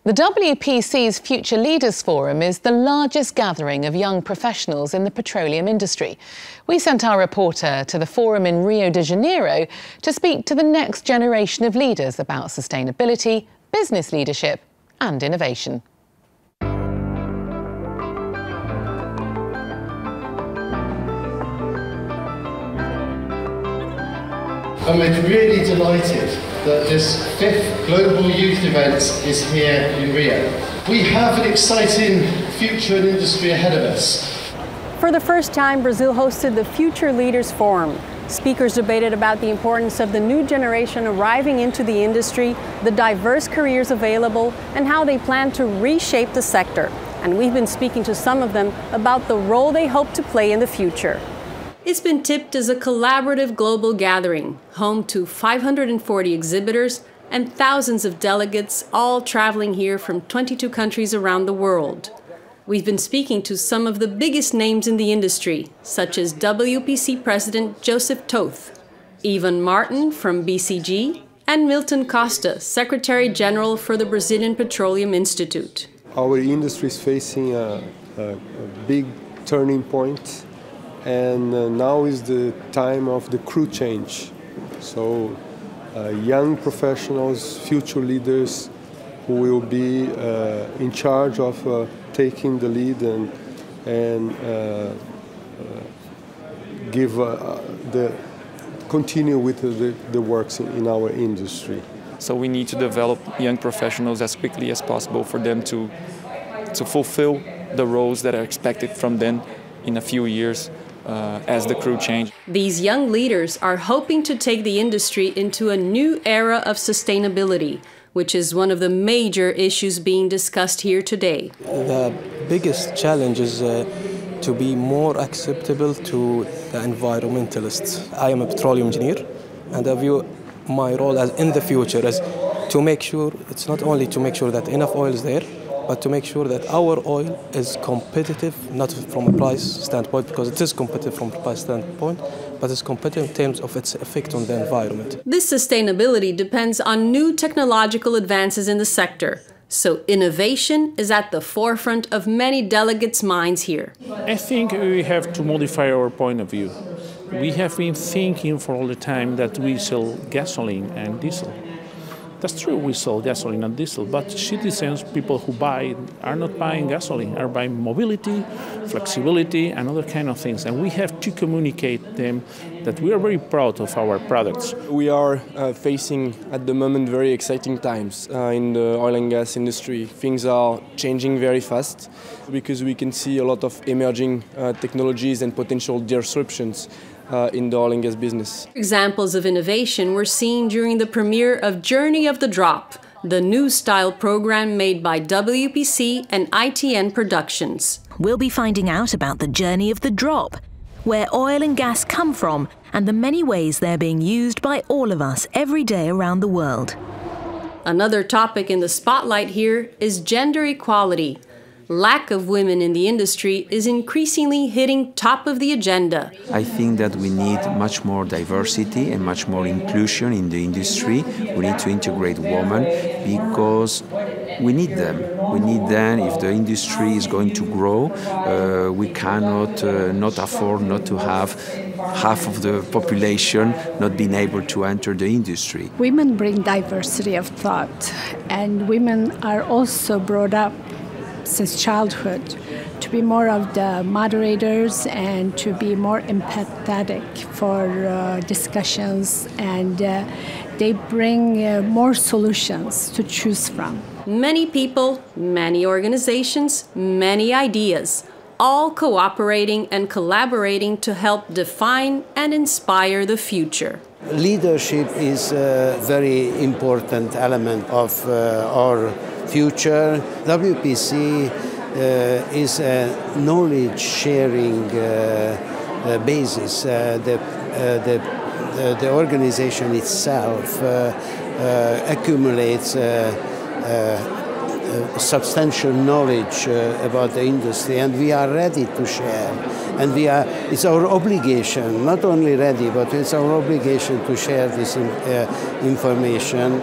The WPC's Future Leaders Forum is the largest gathering of young professionals in the petroleum industry. We sent our reporter to the forum in Rio de Janeiro to speak to the next generation of leaders about sustainability, business leadership and innovation. And we're really delighted that this 5th Global Youth event is here in Rio. We have an exciting future in industry ahead of us. For the first time, Brazil hosted the Future Leaders Forum. Speakers debated about the importance of the new generation arriving into the industry, the diverse careers available, and how they plan to reshape the sector. And we've been speaking to some of them about the role they hope to play in the future. It's been tipped as a collaborative global gathering, home to 540 exhibitors and thousands of delegates, all traveling here from 22 countries around the world. We've been speaking to some of the biggest names in the industry, such as WPC President Joseph Toth, Ivan Martin from BCG, and Milton Costa, Secretary General for the Brazilian Petroleum Institute. Our industry is facing a big turning point. And now is the time of the crew change. So young professionals, future leaders who will be in charge of taking the lead and continue with the works in our industry. So we need to develop young professionals as quickly as possible for them to fulfill the roles that are expected from them in a few years. As the crew change. These young leaders are hoping to take the industry into a new era of sustainability, which is one of the major issues being discussed here today. The biggest challenge is to be more acceptable to the environmentalists. I am a petroleum engineer, and I view my role as in the future as to make sure, it's not only to make sure that enough oil is there, but to make sure that our oil is competitive, not from a price standpoint, because it is competitive from a price standpoint, but it's competitive in terms of its effect on the environment. This sustainability depends on new technological advances in the sector. So innovation is at the forefront of many delegates' minds here. I think we have to modify our point of view. We have been thinking for all the time that we sell gasoline and diesel. That's true, we sell gasoline and diesel, but citizens, people who buy, are not buying gasoline, are buying mobility, flexibility, and other kind of things. And we have to communicate them that we are very proud of our products. We are facing, at the moment, very exciting times in the oil and gas industry. Things are changing very fast because we can see a lot of emerging technologies and potential disruptions in the oil and gas business. Examples of innovation were seen during the premiere of Journey of the Drop, the new style program made by WPC and ITN Productions. We'll be finding out about the journey of the drop, where oil and gas come from and the many ways they're being used by all of us every day around the world. Another topic in the spotlight here is gender equality. Lack of women in the industry is increasingly hitting top of the agenda. I think that we need much more diversity and much more inclusion in the industry. We need to integrate women because we need them. We need them if the industry is going to grow. We cannot not afford not to have half of the population not being able to enter the industry. Women bring diversity of thought, and women are also brought up since childhood to be more of the moderators and to be more empathetic for discussions, and they bring more solutions to choose from. Many people, many organizations, many ideas, all cooperating and collaborating to help define and inspire the future. Leadership is a very important element of our future. WPC is a knowledge-sharing basis. The organization itself accumulates substantial knowledge about the industry, and we are ready to share. And it's our obligation, not only ready, but it's our obligation to share this information.